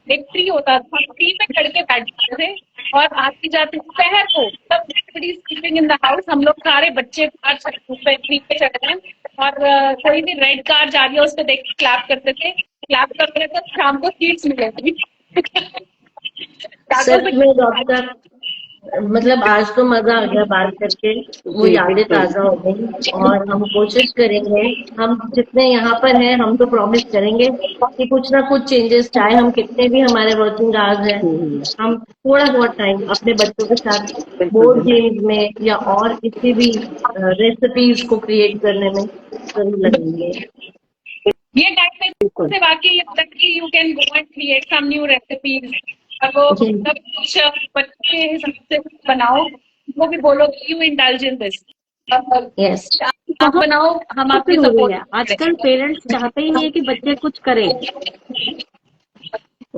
एक ट्री होता था, ट्री पे चढ़ के बैठते थे और आती जाती दोपहर को तब स्लीपिंग इन द हाउस, हम लोग सारे बच्चे बाहर पे ट्री पे चढ़ रहे हैं और कोई भी रेड कार जा रही है उस पर देख के क्लैप करते थे, क्लैप करते थे, शाम को सीट्स मिलेगी। सच में डॉक्टर, मतलब आज तो मजा आ गया बात करके। वो जी यादें बिल्कुल ताजा हो गई। और हम कोशिश करेंगे, हम जितने यहाँ पर हैं, हम तो प्रॉमिस करेंगे कि कुछ ना कुछ चेंजेस, चाहे हम कितने भी हमारे वर्किंग आवर्स हैं, हम थोड़ा बहुत टाइम अपने बच्चों के साथ बिल्कुल बोर्ड बिल्कुल गेम्स में या और किसी भी रेसिपीज को क्रिएट करने में जरूर लगेंगे। ये टाइम पे बिल्कुल। से वाकई ये होता है कि you can go and create some new recipes और वो मतलब कुछ बच्चे के हिसाब से बनाओ, वो भी बोलो कि you indulge in this, yes आप बनाओ, हम बहुत आपकी जरूरी सपोर्ट है। करें। आजकल पेरेंट्स चाहते ही नहीं है कि बच्चे कुछ करें,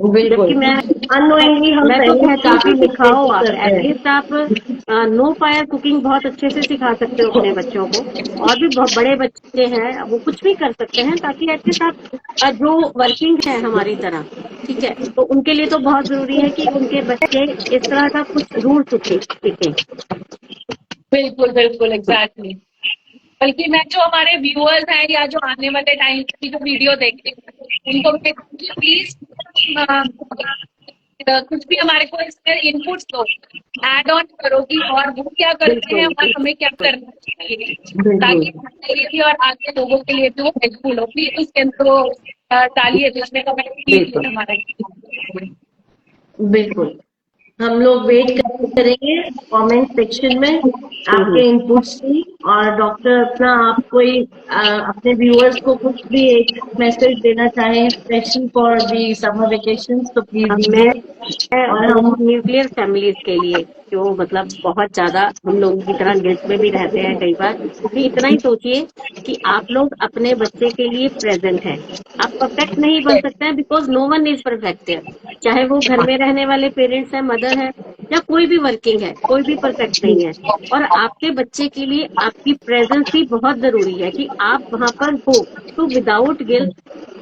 बिल्कुल। जबकि अनोइंगली हम मैं तो पेरेंट्स कहती हूँ कि काफी सिखाओ, मिस्टेक्स आप करते हैं। एटलीस्ट आप नो फायर कुकिंग बहुत अच्छे से सिखा सकते हो अपने बच्चों को। और भी बहुत बड़े बच्चे हैं, वो कुछ भी कर सकते हैं, ताकि एटलीस्ट आप जो वर्किंग है हमारी तरह, ठीक है, तो उनके लिए तो बहुत जरूरी है कि उनके बच्चे इस तरह का कुछ रूल सीखें। बिल्कुल बिल्कुल एग्जैक्टली। बल्कि मैं जो हमारे व्यूअर्स हैं या जो आने वाले टाइम की जो वीडियो देखेंगे उनको मैं प्लीज कुछ भी हमारे को इसमें इनपुट्स दो, ऐड ऑन करो कि और वो क्या करते हैं बिल्कुल और हमें क्या करना चाहिए, बिल्कुल ताकि हमारे लिए भी और आगे लोगों के लिए भी वो हेल्पफुल हो। प्लीज उसके अंदर वो डालिए जिसमें कमेंट कीजिए बिल्कुल हमारे। बिल्कुल। हम लोग वेट करेंगे कमेंट सेक्शन में आपके इनपुट्स की। और डॉक्टर अपना, आप कोई अपने व्यूअर्स को कुछ भी एक मैसेज देना चाहें specially for the summer vacation, तो प्लीज मैं दीजिए। और वो हम न्यूक्लियर फैमिलीज के लिए जो मतलब बहुत ज्यादा हम लोगों की तरह गिल्ट में भी रहते हैं कई बार, भी इतना ही सोचिए कि आप लोग अपने बच्चे के लिए प्रेजेंट हैं। आप परफेक्ट नहीं बन सकते हैं, because no one is perfect है। चाहे वो घर में रहने वाले पेरेंट्स हैं, मदर है, या कोई भी वर्किंग है, कोई भी परफेक्ट नहीं है। और आपके बच्चे के लिए आपकी प्रेजेंस भी बहुत जरूरी है कि आप वहां पर हो। तो विदाउट गिल्ट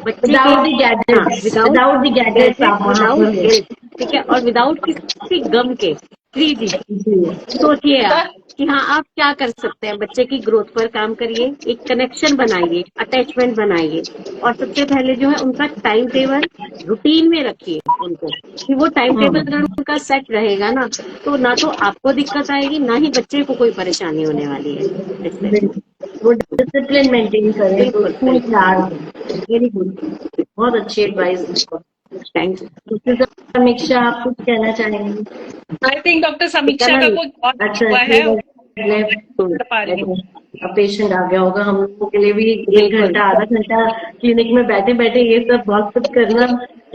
बच्चे के, विदाउट द हाँ, gadgets, without without the gadgets gadget, आप वहां विदाउट पर हो। गिल्ट, ठीक है, और विदाउट किसी गम के, फ्री जी। जी सोचिए आप कि हाँ, आप क्या कर सकते हैं, बच्चे की ग्रोथ पर काम करिए, एक कनेक्शन बनाइए, अटैचमेंट बनाइए। और सबसे पहले जो है उनका टाइम टेबल रूटीन में रखिए उनको, कि वो टाइम टेबल अगर उनका सेट रहेगा ना, तो ना तो आपको दिक्कत आएगी, ना ही बच्चे को कोई परेशानी होने वाली है इससे। बिल्कुल। वो डिसिप्लिन मेंटेन करें तो बिल्कुल स्कूल बिल्कुल। तैयार हो। वेरी गुड, बहुत अच्छी एडवाइस। Thank you. डॉक्टर समीक्षा, आप कुछ कहना चाहेंगे? आई थिंक डॉक्टर समीक्षा का कोई बहुत अच्छा, हुआ है, लेफ्ट पढ़ पा रही हूँ। पेशेंट आ गया होगा। हम लोगों के लिए भी 1 बिल्कुल घंटा आधा घंटा क्लिनिक में बैठे बैठे ये सब बहुत कुछ करना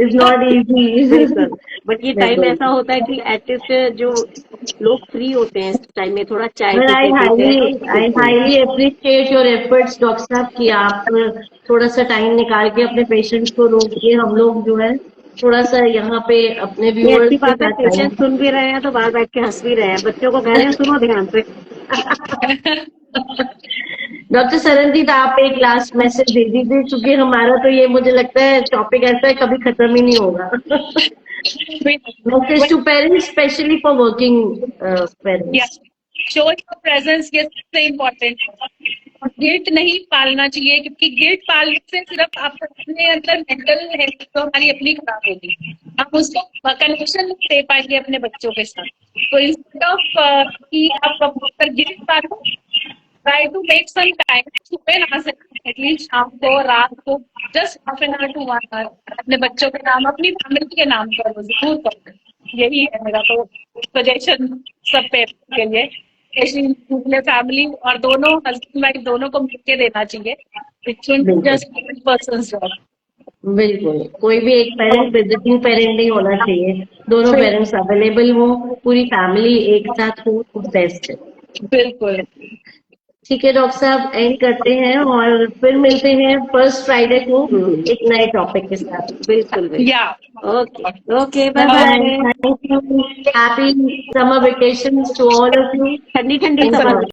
इज नॉट इजी। बिल्कुल। बट ये टाइम ऐसा होता है कि एटलीस्ट जो लोग फ्री होते हैं इस टाइम में, थोड़ा चाय But पीते पीते, तो I बिल्कुल highly appreciate your efforts, doctor साहब, कि आप थोड़ा सा टाइम निकाल के अपने पेशेंट्स को रोक के हम लोग जो है थोड़ा सा यहाँ पे अपने ये अच्छी व्यूअर्स के बात है। साथ पेशेंट टाइम। सुन भी रहे हैं तो बाहर बैठ के हंस भी रहे हैं, बच्चों को कह रहे हैं सुनो ध्यान से। डॉक्टर सरनजीत, आप एक लास्ट मैसेज दे दीजिए, क्योंकि हमारा तो ये, मुझे लगता है टॉपिक ऐसा है कभी खत्म ही नहीं होगा। Message to parents, specially for working Yeah. Parents. Show your presence, yes, सबसे important। गिल्ट नहीं पालना चाहिए, क्योंकि गिल्ट पालने से सिर्फ आप अपने अंदर मेंटल हेल्थ तो हमारी अपनी खराब होगी, हम उसको कनेक्शन नहीं दे पाएंगे अपने बच्चों के साथ। तो इंस्टेड ऑफ कि आप अगर गिल्ट पालो, try to make some time, सुबह ना से एटलीस्ट शाम को, रात को, just half an hour to 1 hour अपने बच्चों के नाम, अपनी फैमिली के नाम करो, जरूर करो। यही है मेरा तो सजेशन सब पेरेंट्स के लिए, स्पेशली फैमिली, और दोनों हस्बैंड वाइफ दोनों को मिलके देना चाहिए। It should just person job. बिल्कुल, कोई भी एक पेरेंट विजिटिंग पेरेंट नहीं होना चाहिए, दोनों पेरेंट्स अवेलेबल हो, पूरी फैमिली एक साथ हो तो बेस्ट है। बिल्कुल। ठीक है डॉक्टर साहब, एंड करते हैं और फिर मिलते हैं फर्स्ट फ्राइडे को एक नए टॉपिक के साथ। बिल्कुल बिल्कुल। या okay okay, bye bye, bye. Thank you, happy summer vacation to all of you. ठंडी ठंडी Thanks a समर lot.